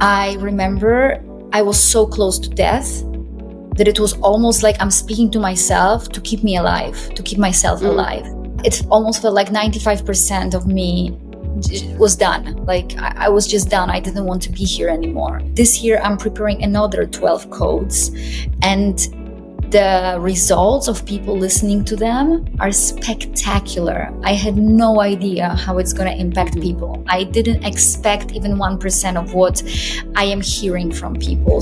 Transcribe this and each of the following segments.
I remember I was so close to death that it was almost like I'm speaking to myself to keep me alive, to keep myself alive. It almost felt like 95% of me was done. Like I was just done. I didn't want to be here anymore. This year, I'm preparing another 12 codes, and the results of people listening to them are spectacular. I had no idea how it's going to impact people. I didn't expect even 1% of what I am hearing from people.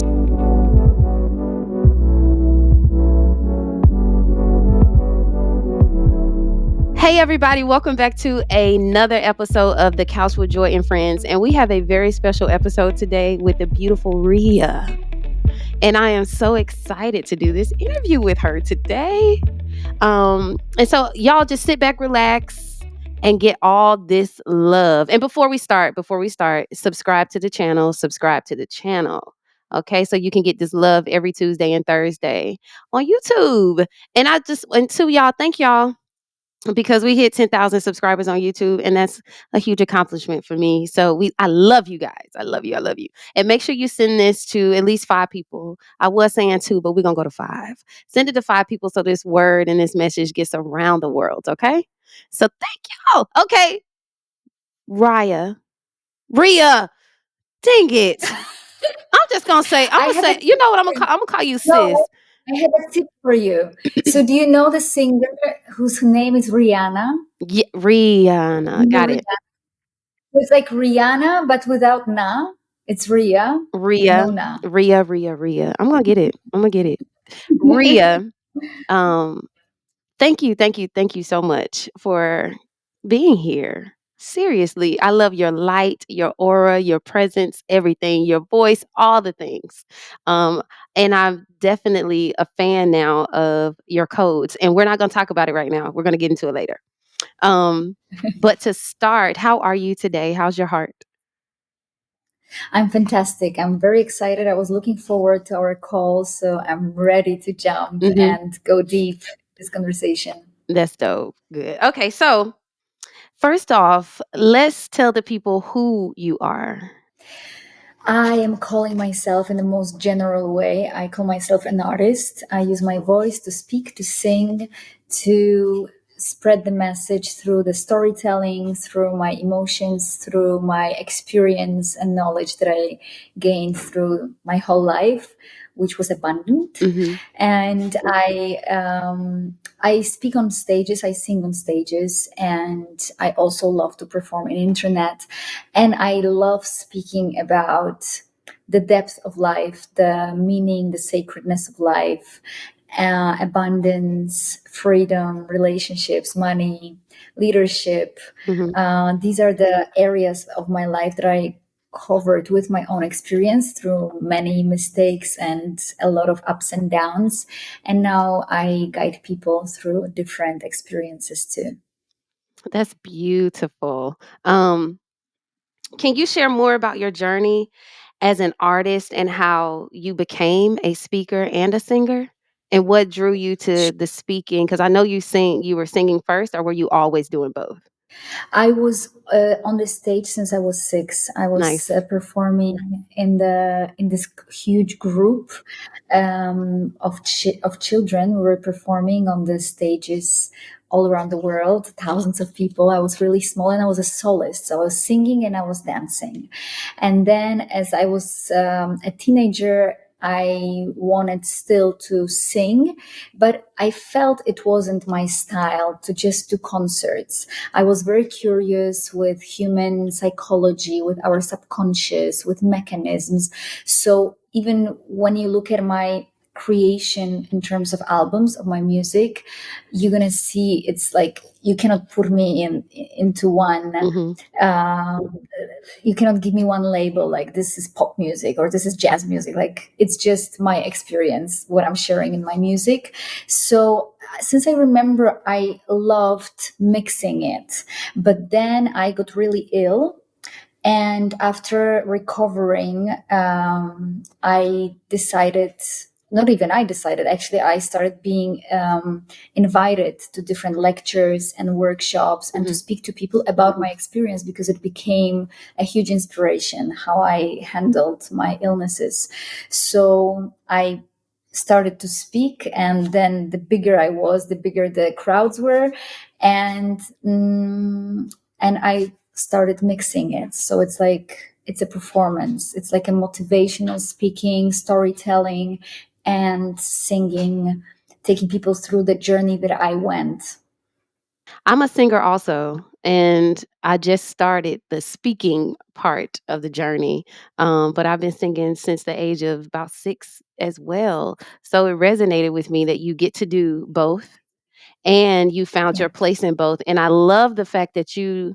Hey everybody, welcome back to another episode of The Couch with Joy and Friends. And we have a very special episode today with the beautiful Riya. And I am so excited to do this interview with her today. And so y'all just sit back, relax, and get all this love. And before we start, subscribe to the channel. Okay, so you can get this love every Tuesday and Thursday on YouTube. And to y'all, thank y'all because we hit 10,000 subscribers on YouTube, and that's a huge accomplishment for me. So I love you guys. I love you. I love you. And make sure you send this to at least 5 people. I was saying 2, but we're going to go to 5. Send it to 5 people so this word and this message gets around the world. Okay. So thank y'all. Okay. Riya, dang it. I'm just going to say, you know what? I'm going to call you sis. No, I have a tip for you. So, do you know the singer whose name is Rihanna? Yeah, Rihanna. Got it. It's like Rihanna, but without na. It's Ria with Riya. no na. Riya. I'm going to get it. Riya, um, thank you so much for being here. Seriously, I love your light, your aura, your presence, everything, your voice, all the things. Um, and I'm definitely a fan now of your codes. And we're not going to talk about it right now. We're going to get into it later. But to start, how are you today? How's your heart? I'm fantastic. I'm very excited. I was looking forward to our call, so I'm ready to jump Mm-hmm. and go deep in this conversation. That's dope. Good. Okay, so first off, let's tell the people who you are. I am calling myself in the most general way. I call myself an artist. I use my voice to speak, to sing, to spread the message through the storytelling, through my emotions, through my experience and knowledge that I gained through my whole life, which was abundant. Mm-hmm. And I speak on stages, I sing on stages, and I also love to perform on internet. And I love speaking about the depth of life, the meaning, the sacredness of life, abundance, freedom, relationships, money, leadership. Mm-hmm. These are the areas of my life that I covered with my own experience through many mistakes and a lot of ups and downs. And now I guide people through different experiences too. That's beautiful. Can you share more about your journey as an artist and how you became a speaker and a singer? And what drew you to the speaking? Because I know you were singing first, or were you always doing both? I was on the stage since I was 6. I was Nice. performing in this huge group of children. We were performing on the stages all around the world, thousands of people. I was really small and I was a soloist. So I was singing and I was dancing. And then as I was a teenager, I wanted still to sing, but I felt it wasn't my style to just do concerts. I was very curious with human psychology, with our subconscious, with mechanisms. So even when you look at my creation in terms of albums of my music, you're gonna see it's like you cannot put me into one. Mm-hmm. Um, you cannot give me one label like this is pop music or this is jazz music. Like it's just my experience, what I'm sharing in my music. So since I remember, I loved mixing it, but then I got really ill. And after recovering, I decided not even I decided. Actually, I started being invited to different lectures and workshops and to Mm-hmm. speak to people about my experience, because it became a huge inspiration how I handled my illnesses. So I started to speak, and then the bigger I was, the bigger the crowds were, and and I started mixing it. So it's like it's a performance. It's like a motivational speaking, storytelling, and singing, taking people through the journey that I went. I'm a singer also, and I just started the speaking part of the journey. But I've been singing since the age of about 6 as well. So it resonated with me that you get to do both and you found Yeah. your place in both. And I love the fact that you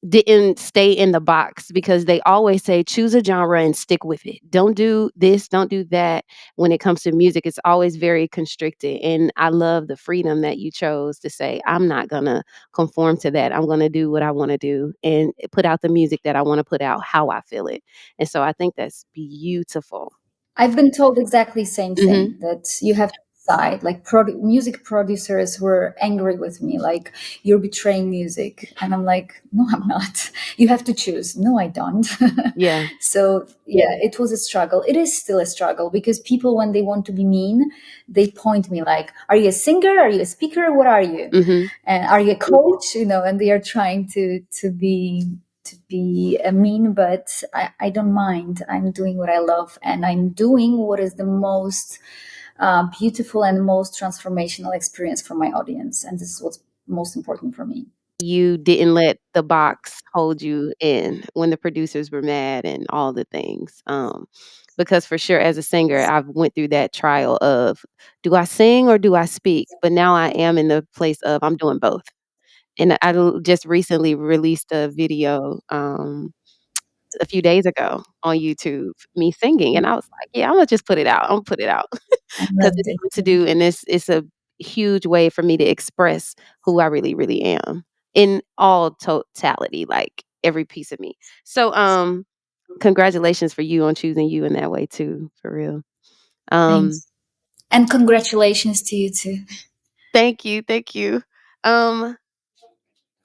didn't stay in the box because they always say choose a genre and stick with it. Don't do this, don't do that. When it comes to music, it's always very constricted. And I love the freedom that you chose to say, I'm not going to conform to that. I'm going to do what I want to do and put out the music that I want to put out how I feel it. And so I think that's beautiful. I've been told exactly same Mhm. thing, that you have to decide. Like music producers were angry with me, like you're betraying music, and I'm like, no, I'm not. You have to choose. No, I don't. Yeah. So yeah, it was a struggle. It is still a struggle, because people, when they want to be mean, they point me like, "Are you a singer? Are you a speaker? What are you? Mhm. And are you a coach?" You know, and they are trying to be mean, but I don't mind. I'm doing what I love, and I'm doing what is the most beautiful and most transformational experience for my audience. And this is what's most important for me. You didn't let the box hold you in when the producers were mad and all the things. Because for sure, as a singer, I've went through that trial of do I sing or do I speak? But now I am in the place of I'm doing both. And just recently released a video a few days ago on YouTube, me singing, and I was like, "Yeah, Imma just put it out. Imma put it out." I 'Cause loved it's it. fun to do, and it's a huge way for me to express who I really, really am in all totality, like, every piece of me. So, congratulations for you on choosing you in that way too, for real. Um, Thanks. And congratulations to you too. thank you, thank you. Um,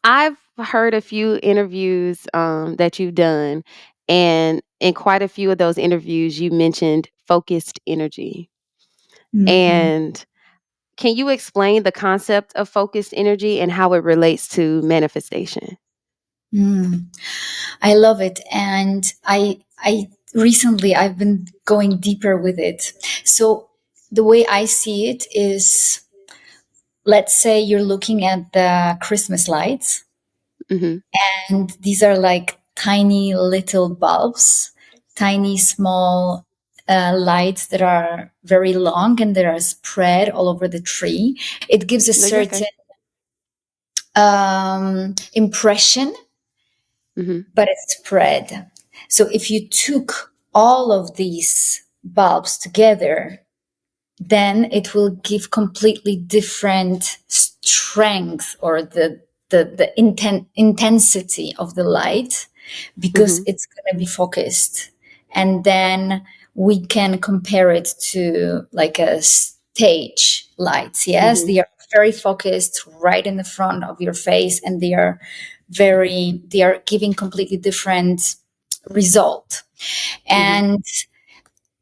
I've heard a few interviews, that you've done, and in quite a few of those interviews, you mentioned focused energy, Mhm. and can you explain the concept of focused energy and how it relates to manifestation? Mm. I love it, and I recently I've been going deeper with it. So the way I see it is, let's say you're looking at the Christmas lights, Mhm. and these are like tiny little bulbs, tiny small lights that are very long and that are spread all over the tree. It gives a No, you're okay. certain impression, Mhm. but it's spread. So if you took all of these bulbs together, then it will give completely different strength, or the intensity of the light, because Mhm. it's going to be focused. And then we can compare it to like a stage lights. Yes, Mhm. they are very focused right in the front of your face, and they are giving completely different result. Mhm. And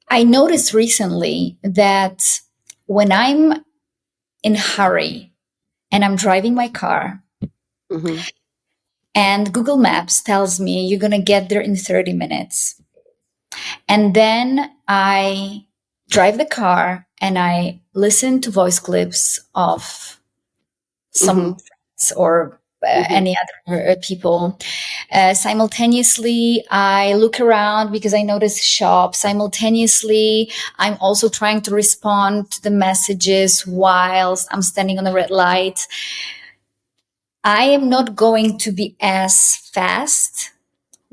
I noticed recently that when I'm in a hurry and I'm driving my car, Mhm. and Google Maps tells me you're going to get there in 30 minutes, and then I drive the car and I listen to voice clips of some Mhm. friends or Mhm. any other people. Simultaneously, I look around because I notice shop. Simultaneously, I'm also trying to respond to the messages whilst I'm standing on the red light. I am not going to be as fast,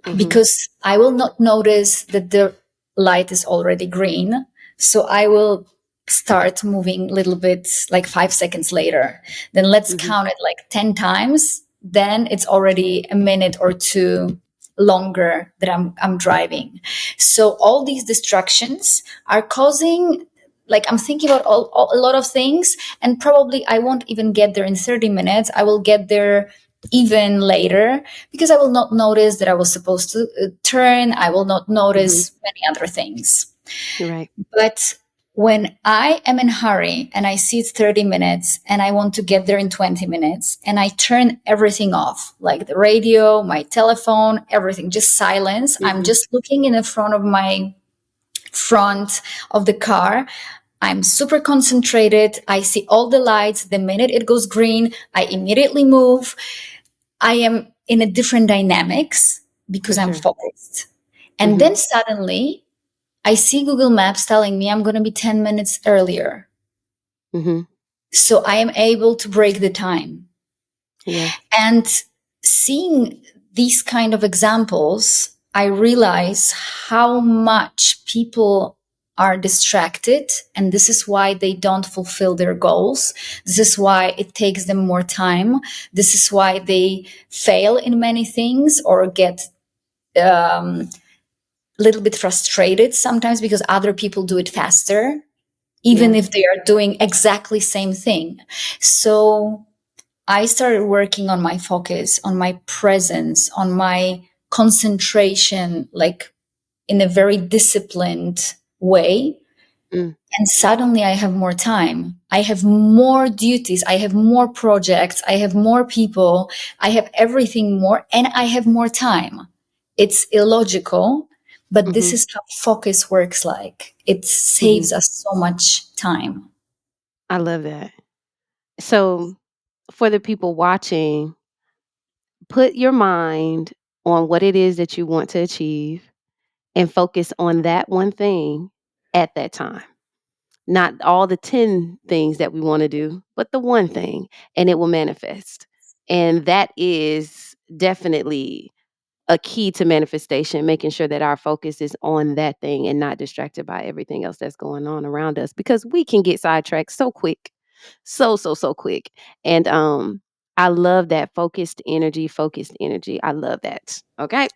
Mhm. because I will not notice that the light is already green. So I will start moving a little bit like 5 seconds later. Then let's Mhm. count it like 10 times. Then it's already a minute or two longer that I'm driving. So all these distractions are causing like I'm thinking about a lot of things, and probably I won't even get there in 30 minutes. I will get there even later, because I will not notice that I was supposed to turn. I will not Mhm. notice many other things. Right. But when I am in a hurry and I see it's 30 minutes and I want to get there in 20 minutes, and I turn everything off, like the radio, my telephone, everything, just silence. I'm Mhm. just looking in the front of my front of the car. I'm super concentrated. I see all the lights. The minute it goes green, I immediately move. I am in a different dynamics For because I'm sure. focused. And Mhm. then suddenly I see Google Maps telling me I'm going to be 10 minutes earlier. Mhm. So I am able to break the time. Yeah. And seeing these kind of examples, I realize how much people are distracted, and this is why they don't fulfill their goals. This is why it takes them more time. This is why they fail in many things or get a little bit frustrated sometimes because other people do it faster, even Yeah. if they are doing exactly same thing. So I started working on my focus, on my presence, on my concentration, like in a very disciplined way. Mm. And suddenly I have more time. I have more duties. I have more projects. I have more people. I have everything more, and I have more time. It's illogical, but this Mhm. is how focus works like. It Mhm. saves us so much time. I love that. So, for the people watching, put your mind on what it is that you want to achieve and focus on that one thing at that time. Not all the 10 things that we want to do, but the one thing, and it will manifest. And that is definitely a key to manifestation, making sure that our focus is on that thing and not distracted by everything else that's going on around us, because we can get sidetracked so quick. So quick. And I love that focused energy. I love that. Okay.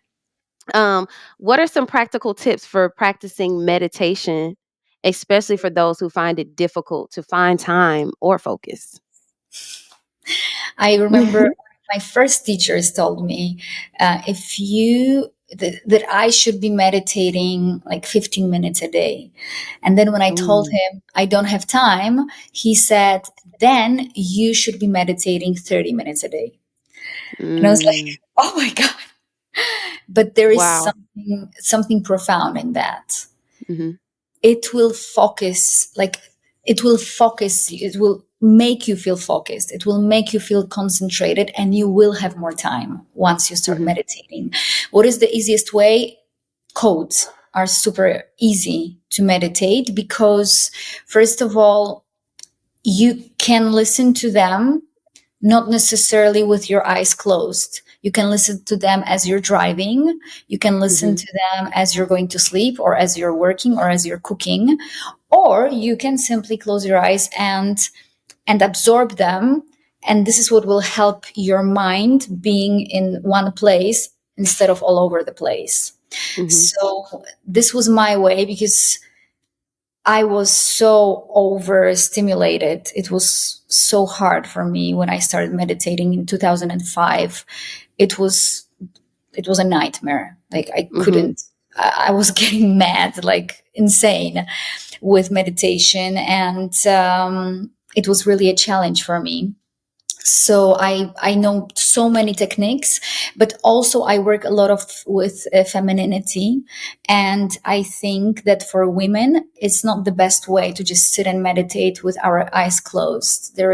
Um, what are some practical tips for practicing meditation, especially for those who find it difficult to find time or focus? I remember my first teachers told me if you that I should be meditating like 15 minutes a day. And then when I told Ooh. him I don't have time, he said, then you should be meditating 30 minutes a day. And I was like, Mm. oh my God. But there is Wow. something profound in that. Hmm. It will focus, like it will focus you, it will make you feel focused, it will make you feel concentrated, and you will have more time once you start Hmm. meditating. What is the easiest way? Codes are super easy to meditate because, first of all, you can listen to them not necessarily with your eyes closed. You can listen to them as you're driving. You can listen Hmm. to them as you're going to sleep or as you're working or as you're cooking. Or you can simply close your eyes and absorb them. And this is what will help your mind being in one place instead of all over the place. Hmm. So this was my way because I was so overstimulated. It was so hard for me when I started meditating in 2005. It was it was a nightmare. Like I Hmm. couldn't. I was getting mad, like insane, with meditation, and it was really a challenge for me. So I know so many techniques, but also I work a lot of with femininity, and I think that for women it's not the best way to just sit and meditate with our eyes closed. There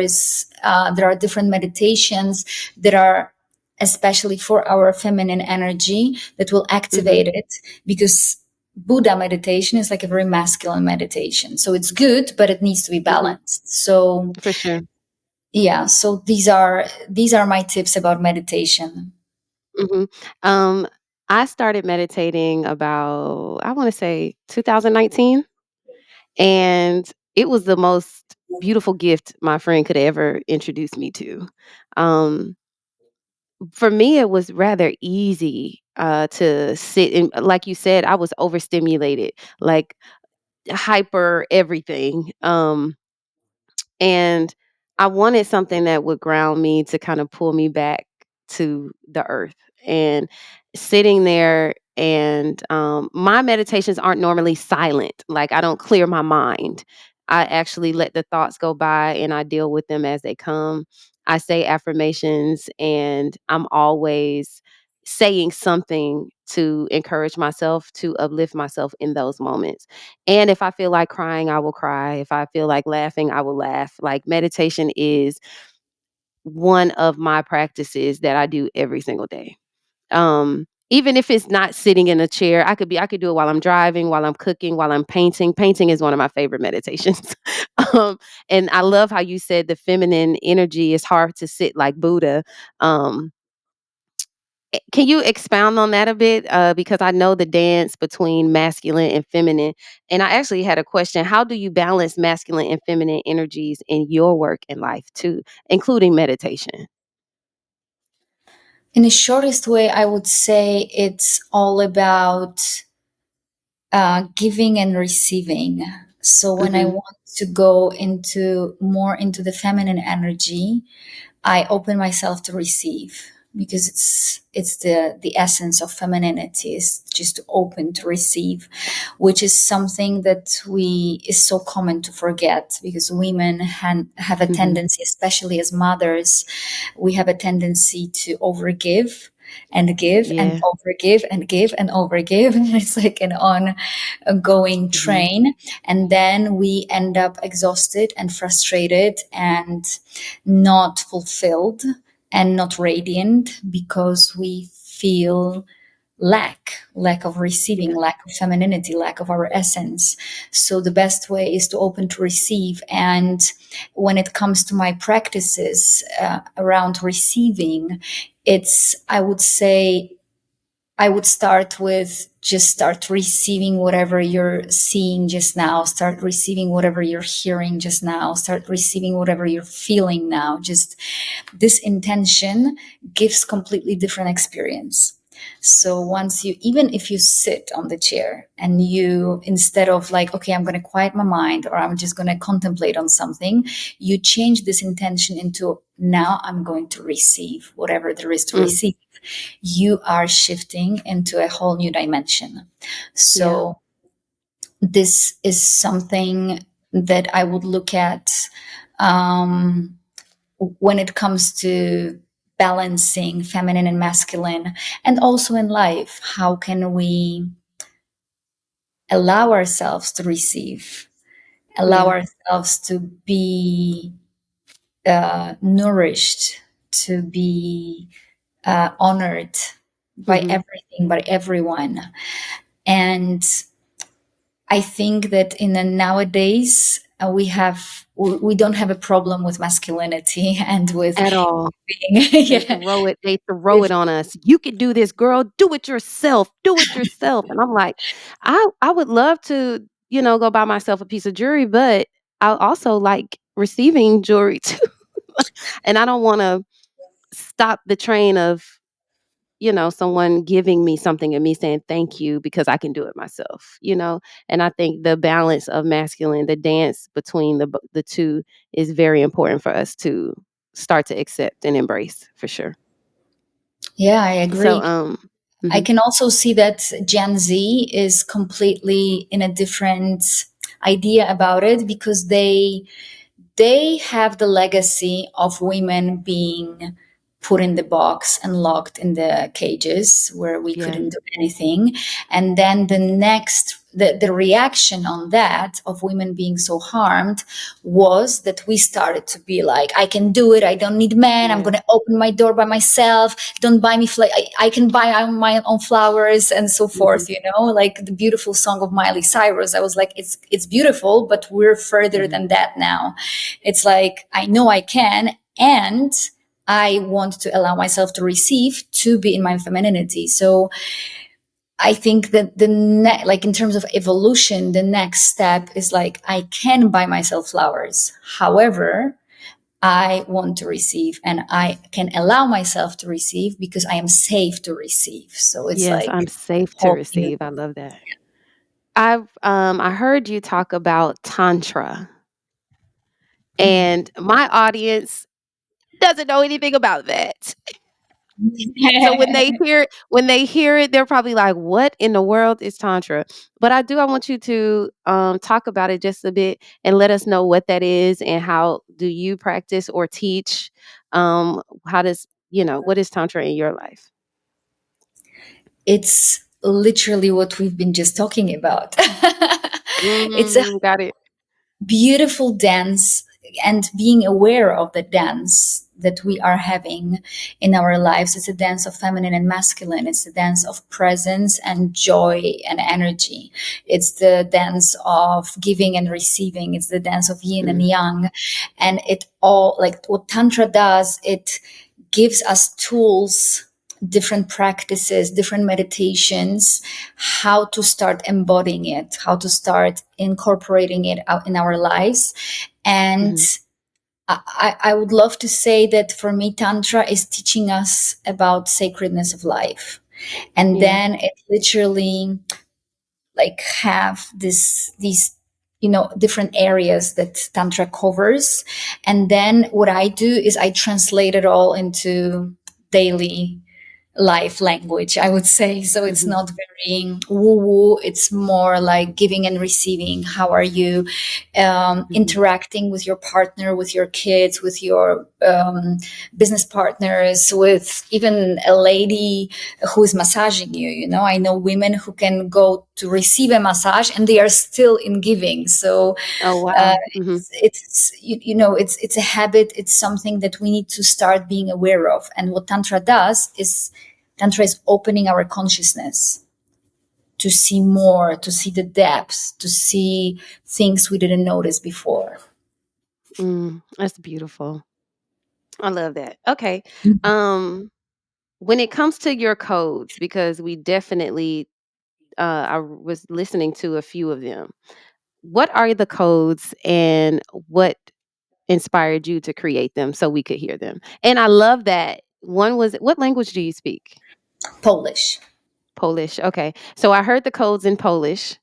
are different meditations that are especially for our feminine energy that will Hmm. activate it, because Buddha meditation is like a very masculine meditation, so it's good but it needs to be Hmm. balanced. So For sure. yeah, so these are my tips about meditation. Hmm. Um, I started meditating about, I want to say 2019, and it was the most beautiful gift my friend could ever introduce me to. Um, for me, it was rather easy to sit and, like you said, I was overstimulated. Like hyper everything. And I wanted something that would ground me to kind of pull me back to the earth. And sitting there, and my meditations aren't normally silent. Like, I don't clear my mind. I actually let the thoughts go by and I deal with them as they come. I say affirmations, and I'm always saying something to encourage myself, to uplift myself in those moments. And if I feel like crying, I will cry. If I feel like laughing, I will laugh. Like, meditation is one of my practices that I do every single day. Even if it's not sitting in a chair, I could do it while I'm driving, while I'm cooking, while I'm painting. Painting is one of my favorite meditations. um, and I love how you said the feminine energy is hard to sit like Buddha. Um, can you expound on that a bit? Because I know the dance between masculine and feminine. And I actually had a question. How do you balance masculine and feminine energies in your work and life too, including meditation? In the shortest way, I would say it's all about giving and receiving. So when I Hmm. want to go into more into the feminine energy, I open myself to receive, because it's the essence of femininity, is just to open to receive, which is something that we is so common to forget, because women have a Hmm. tendency, especially as mothers, we have a tendency to overgive and give and Yeah. overgive and give and overgive. And it's like an ongoing Hmm. train. And then we end up exhausted and frustrated and not fulfilled and not radiant, because we feel lack of receiving, Yeah. lack of femininity, lack of our essence. So the best way is to open to receive. And when it comes to my practices around receiving, it's, I would say, I would start with just start receiving whatever you're seeing just now. Start receiving whatever you're hearing just now. Start receiving whatever you're feeling now. Just this intention gives completely different experience. So once you, even if you sit on the chair and you, instead of like, okay, I'm going to quiet my mind or I'm just going to contemplate on something, you change this intention into, now I'm going to receive whatever there is to Mm. receive. You are shifting into a whole new dimension. Yeah. So this is something that I would look at um, when it comes to balancing feminine and masculine, and also in life. How can we allow ourselves to receive, allow Yeah. ourselves to be nourished, to be honored by Hmm. everything, by everyone. And I think that in the nowadays we don't have a problem with masculinity and with At all. being They yeah. throw it they throw it on us. "You can do this, girl. Do it yourself. Do it yourself." And I'm like, I would love to, go buy myself a piece of jewelry, but I also like receiving jewelry too. And I don't wanna stop the train of, someone giving me something and me saying thank you because I can do it myself. And I think the balance of masculine, the dance between the two is very important for us to start to accept and embrace for sure. Yeah, I So, agree. I mhm, can also see that Gen Z is completely in a different idea about it, because they have the legacy of women being put in the box and locked in the cages where we yeah, couldn't do anything. And then the reaction on that of women being so harmed was that we started to be like, I can do it, I don't need men, I'm yeah, going to open my door by myself, don't buy me I can buy my own flowers and so mhm, forth, like the beautiful song of Miley Cyrus. I was like, it's beautiful, but we're further yeah, than that now. It's like, I know I can, and I want to allow myself to receive, to be in my femininity. So I think that like in terms of evolution, the next step is like, I can buy myself flowers. However, I want to receive, and I can allow myself to receive because I am safe to receive. So it's yes, like I'm a safe to whole new. receive. I love that. I heard you talk about tantra, and my audience doesn't know anything about that. So when they hear it, they're probably like, "What in the world is tantra?" But I want you to talk about it just a bit and let us know what that is and how do you practice or teach. How does what is tantra in your life? It's literally what we've been just talking about. It's a Got it. beautiful dance, and being aware of the dance that we are having in our lives. It's a dance of feminine and masculine. It's a dance of presence and joy and energy. It's the dance of giving and receiving. It's the dance of yin and Mm, yang. And it all, like what Tantra does, it gives us tools, different practices, different meditations, how to start embodying it, how to start incorporating it out in our lives. And mhm, I would love to say that for me, Tantra is teaching us about sacredness of life. And yeah. then it literally like have these different areas that Tantra covers. And then what I do is I translate it all into daily life language, I would say. So it's Mhm, not very woo woo. It's more like giving and receiving. How are you mhm. interacting with your partner, with your kids, with your business partners, with even a lady who is massaging you? I know women who can go to receive a massage and they are still in giving. So Oh uh, wow. Mhm, it's a habit. It's something that we need to start being aware of. And what Tantra does is Tantra is opening our consciousness to see more, to see the depths, to see things we didn't notice before. that's beautiful. I love that. Okay. Um, when it comes to your codes, because we definitely, I was listening to a few of them. What are the codes and what inspired you to create them so we could hear them? And I love that one was what language do you speak? Polish. Polish. Okay. So I heard the codes in Polish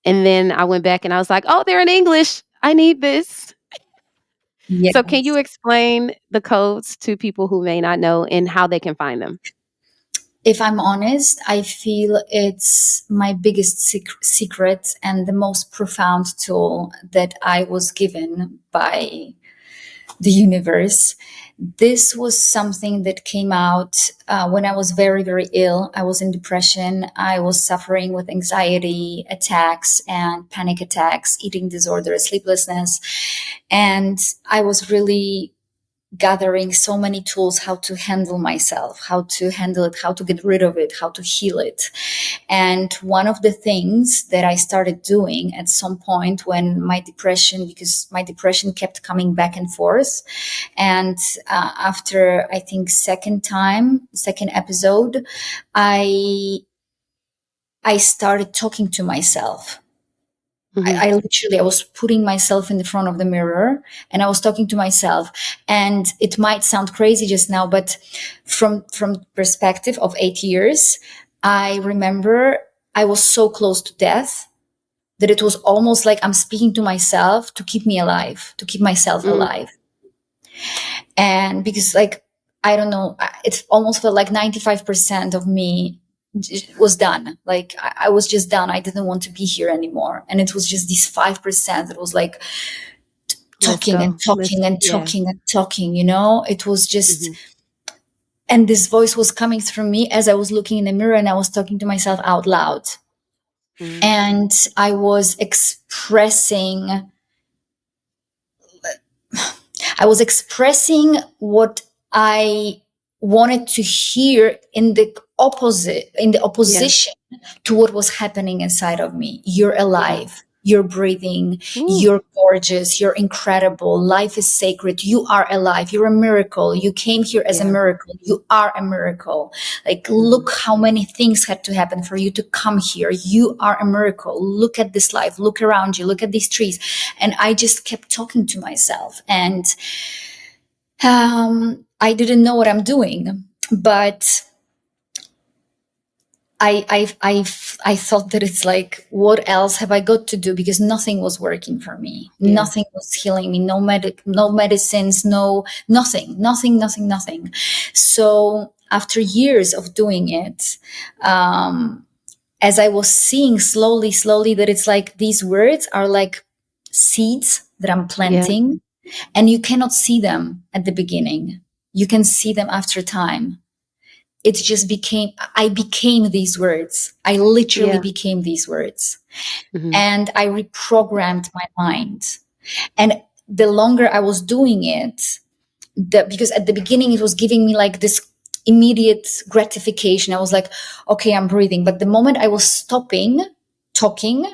and then I went back and I was like, "Oh, they're in English. I need this." So can you Yes. explain the codes to people who may not know and how they can find them? If I'm honest, I feel it's my biggest secret and the most profound tool that I was given by the universe. This was something that came out when I was very, very ill. I was in depression. I was suffering with anxiety attacks and panic attacks, eating disorder, sleeplessness. And I was really gathering so many tools how to handle myself, how to handle it, how to get rid of it, how to heal it. And one of the things that I started doing at some point when because my depression kept coming back and forth, and after I think second episode, I I started talking to myself. Mhm. I was putting myself in the front of the mirror and I was talking to myself. And it might sound crazy just now, but from perspective of 8 years, I remember I was so close to death that it was almost like I'm speaking to myself to keep me alive, to keep myself Mm, alive. And because like, I don't know, it almost felt like 95% of me was done. Like I was just done. I didn't want to be here anymore. And it was just these 5% that was like let's talking and go. talking and Yeah. talking and talking. It was just, Mhm. and this voice was coming through me as I was looking in the mirror and I was talking to myself out loud. Mhm. And I was expressing what I wanted to hear in the Yeah. opposition to what was happening inside of me. You're Yeah. alive. You're breathing. Ooh, You're gorgeous. You're incredible. Life is sacred. You are alive. You're a miracle. You came here as a yeah. miracle. You are a miracle. Like, Mhm. look how many things had to happen for you to come here. You are a miracle. Look at this life. Look around you. Look at these trees. And I just kept talking to myself. And I didn't know what I'm doing, but I thought that it's like, what else have I got to do? Because nothing was working for me. Yeah. Nothing was healing me. No medicines, nothing. So after years of doing it, um, as I was seeing slowly that it's like these words are like seeds that I'm Yeah. planting, and you cannot see them at the beginning. You can see them after time. It just became, I became these words. I literally Yeah. became these words. Mhm. And I reprogrammed my mind. And the longer I was doing it, because at the beginning it was giving me like this immediate gratification. I was like, okay, I'm breathing. But the moment I was stopping talking,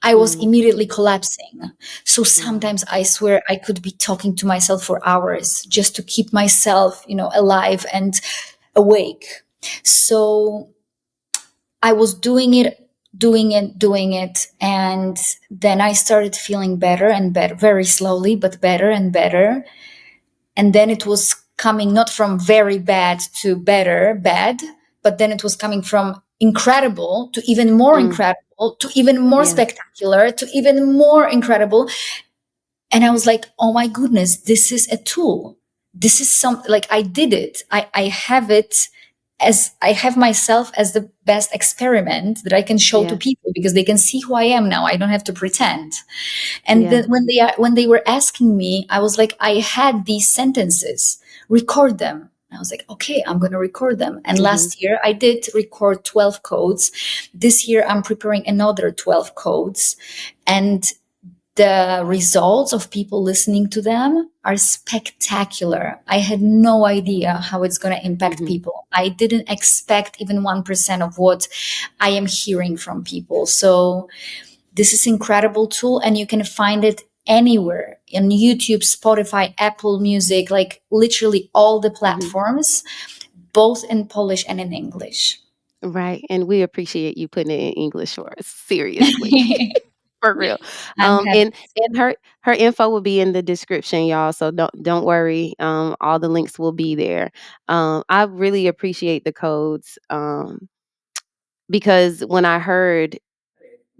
I was Mm. immediately collapsing. So Wow. sometimes I swear I could be talking to myself for hours just to keep myself, alive and awake. So I was doing it. And then I started feeling better and better, very slowly, but better and better. And then it was coming not from very bad to bad, but then it was coming from incredible to even more Mm. incredible to even more Yeah. spectacular to even more incredible. And I was like, oh my goodness, this is a tool. This is like I did it. I have it, as I have myself as the best experiment that I can show to Yeah. people, because they can see who I am now. I don't have to pretend. And Yeah. then when they were asking me, I was like, I had these sentences, record them. I was like, okay, I'm going to record them. And Mhm. last year I did record 12 codes. This year I'm preparing another 12 codes. And the results of people listening to them are spectacular. I had no idea how it's going to impact Mhm. people. I didn't expect even 1% of what I am hearing from people. So this is incredible tool, and you can find it anywhere in YouTube, Spotify, Apple Music, like literally all the Mhm. platforms, both in Polish and in English. Right, and we appreciate you putting it in English for us, seriously, for real. I'm happy. And her info will be in the description, y'all, so don't worry, all the links will be there. I really appreciate the codes, because when I heard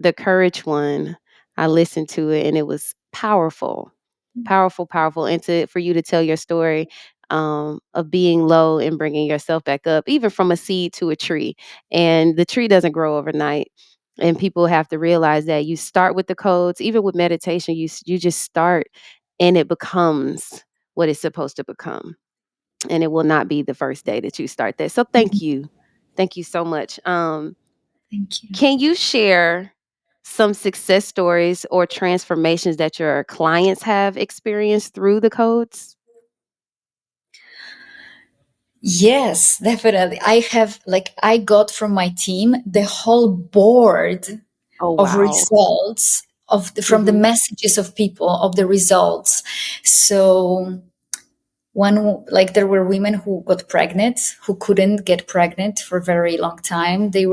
the courage one, I listened to it and it was powerful, powerful, powerful. And for you to tell your story, of being low and bringing yourself back up, even from a seed to a tree. And the tree doesn't grow overnight. And people have to realize that you start with the codes, even with meditation, you just start and it becomes what it's supposed to become. And it will not be the first day that you start that. So thank you. Thank you so much. Thank you. Can you share some success stories or transformations that your clients have experienced through the codes? Yes, definitely. I got from my team the whole board Oh, of wow. results from the Mhm, messages of people of the results. So like there were women who got pregnant who couldn't get pregnant for a very long time. mhm, There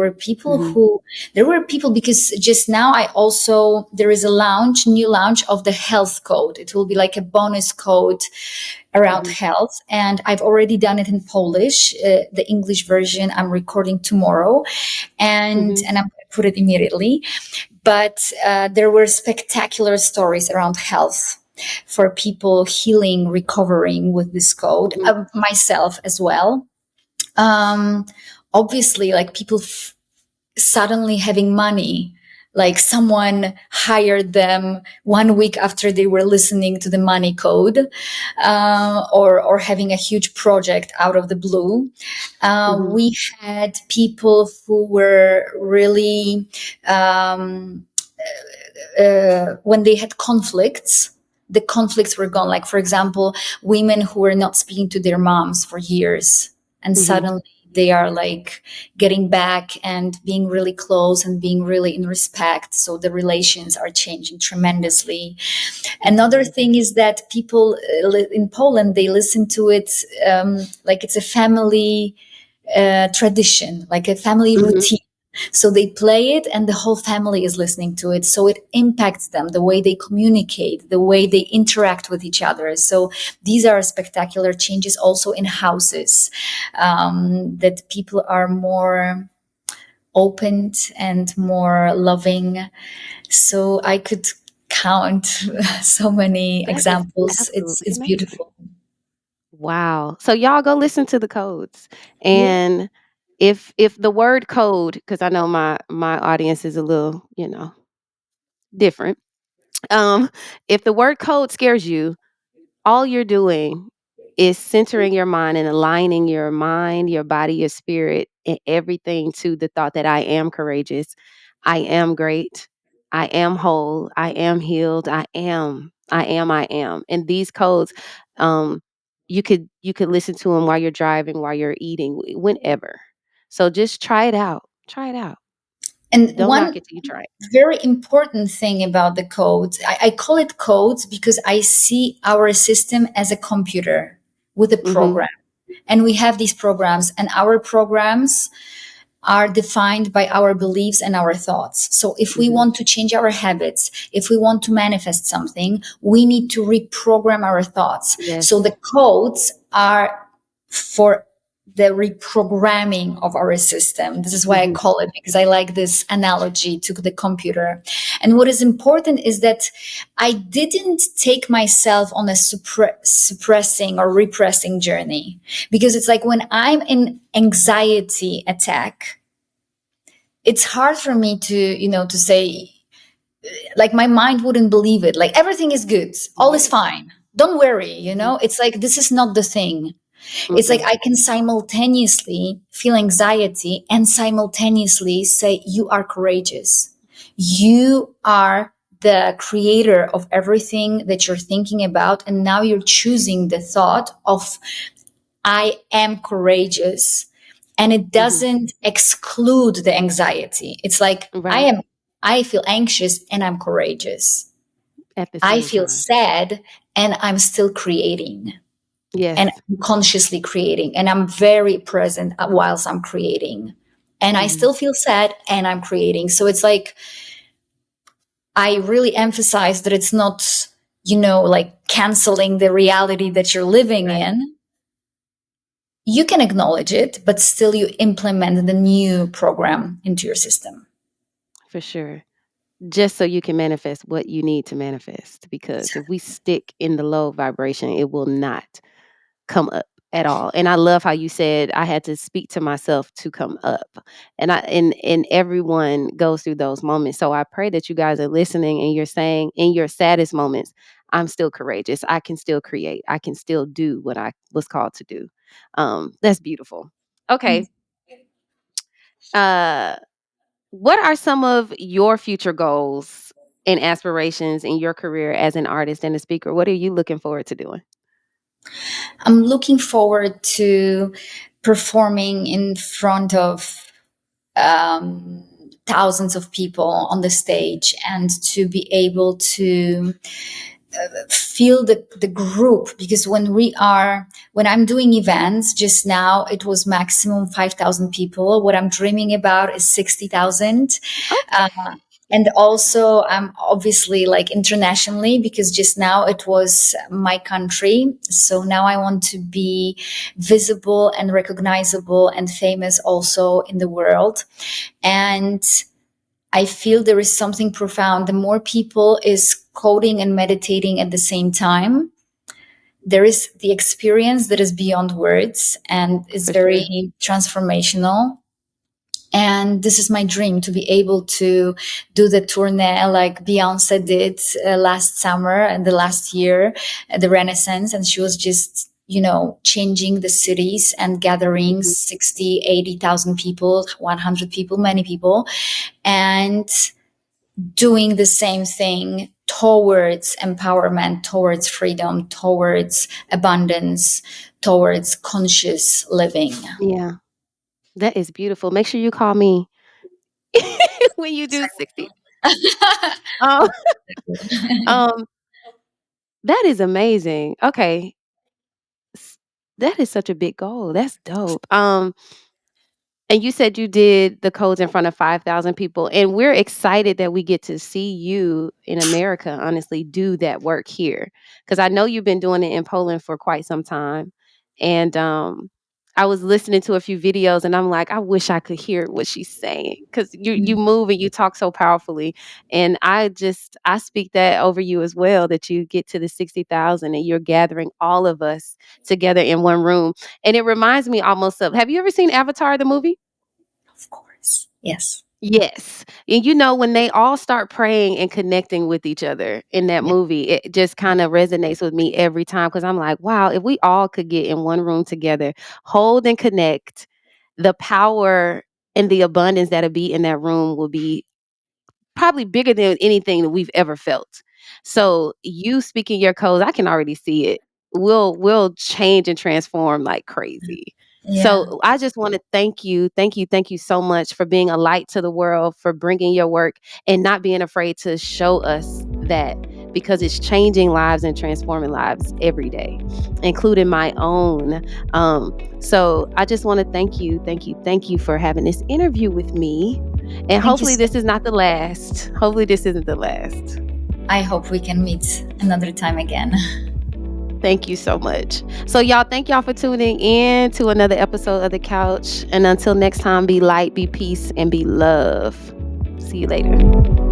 were people, because just now there is a new launch of the health code. It will be like a bonus code around mhm, health, and I've already done it in Polish. The English version I'm recording tomorrow, and mhm, I'm going to put it immediately. But there were spectacular stories around health for people healing, recovering with this code, mhm, myself as well. Um, Obviously, like people suddenly having money, like someone hired them 1 week after they were listening to the money code, or having a huge project out of the blue. mhm, We had people who were really um, when they had conflicts, the conflicts were gone. Like, for example, women who were not speaking to their moms for years, and mhm. suddenly they are like getting back and being really close and being really in respect. So the relations are changing tremendously. That's Another amazing. thing is that people in Poland, they listen to it like it's a family tradition, like a family Mhm, routine. So they play it and the whole family is listening to it. So it impacts them, the way they communicate, the way they interact with each other. So these are spectacular changes also in houses, that people are more opened and more loving. So I could count so many That is examples. absolutely It's amazing. beautiful. Wow. So y'all go listen to the codes. Yeah. And if the word code, because I know my audience is a little, different. Um, if the word code scares you, all you're doing is centering your mind and aligning your mind, your body, your spirit, and everything to the thought that I am courageous, I am great, I am whole, I am healed, I am. And these codes, um, you could listen to them while you're driving, while you're eating, whenever. So just try it out. Try it out. And Don't knock one it till you try it. very important thing about the codes, I call it codes because I see our system as a computer with a Mm-hmm. program. And we have these programs, and our programs are defined by our beliefs and our thoughts. So if we Mm-hmm. want to change our habits, if we want to manifest something, we need to reprogram our thoughts. So Yes. the codes are for the reprogramming of our system. This is why I Mm-hmm. call it, because I like this analogy to the computer. And what is important is that I didn't take myself on a suppressing or repressing journey, because it's like when I'm in anxiety attack, it's hard for me to, to say, like, my mind wouldn't believe it. Like, everything is good, all is Right. fine, don't worry, Mm-hmm. it's like, this is not the thing. It's like Mm-mm. I can simultaneously feel anxiety and simultaneously say, you are courageous. You are the creator of everything that you're thinking about. And now you're choosing the thought of, I am courageous. And it Mm-hmm. doesn't exclude the anxiety. It's like, Right. I feel anxious and I'm courageous. At the I same feel time. sad and I'm still creating, and Yes. I'm consciously creating, and I'm very present whilst I'm creating. And I Mhm. still feel sad and I'm creating. So it's like, I really emphasize that it's not, like canceling the reality that you're living Right. in. You can acknowledge it, but still you implement the new program into your system. For sure. Just so you can manifest what you need to manifest. Because if we stick in the low vibration, it will not come up at all. And I love how you said I had to speak to myself to come up. And everyone goes through those moments. So I pray that you guys are listening and you're saying in your saddest moments, I'm still courageous. I can still create. I can still do what I was called to do. That's beautiful. Okay. Uh What are some of your future goals and aspirations in your career as an artist and a speaker? What are you looking forward to doing? I'm looking forward to performing in front of thousands of people on the stage, and to be able to feel the group. Because when I'm doing events, just now it was maximum 5,000 people. What I'm dreaming about is 60,000. Okay. And also, I'm obviously, like, internationally, because just now it was my country. So now I want to be visible and recognizable and famous also in the world. And I feel there is something profound. The more people is coding and meditating at the same time, there is the experience that is beyond words and is For sure. very transformational. And this is my dream, to be able to do the tournée like Beyonce did last summer and the last year at the Renaissance. And she was just, changing the cities and gathering Mhm. 60, 80,000 people, 100 people, many people, and doing the same thing towards empowerment, towards freedom, towards abundance, towards conscious living. Yeah, that is beautiful. Make sure you call me when you do 60. Oh, um, that is amazing. Okay. S- That is such a big goal. That's dope. And you said you did the codes in front of 5,000 people, and we're excited that we get to see you in America, honestly, do that work here. Because I know you've been doing it in Poland for quite some time. And I was listening to a few videos and I'm like, I wish I could hear what she's saying because you Mm. move and you talk so powerfully. And I speak that over you as well, that you get to the 60,000 and you're gathering all of us together in one room. And it reminds me almost of, have you ever seen Avatar, the movie? Of course. Yes. Yes. And when they all start praying and connecting with each other in that Yeah. movie, it just kind of resonates with me every time because I'm like, wow, if we all could get in one room together, hold and connect, the power and the abundance that'll be in that room will be probably bigger than anything that we've ever felt. So you speaking your codes, I can already see it. Will change and transform like crazy. Yeah. So I just want to thank you so much for being a light to the world, for bringing your work and not being afraid to show us that, because it's changing lives and transforming lives every day, including my own. So I just want to thank you for having this interview with me. And Thank you hopefully so this is not the last. Hopefully this isn't the last. I hope we can meet another time again. Thank you so much. So y'all, thank y'all for tuning in to another episode of The Couch. And until next time, be light, be peace, and be love. See you later.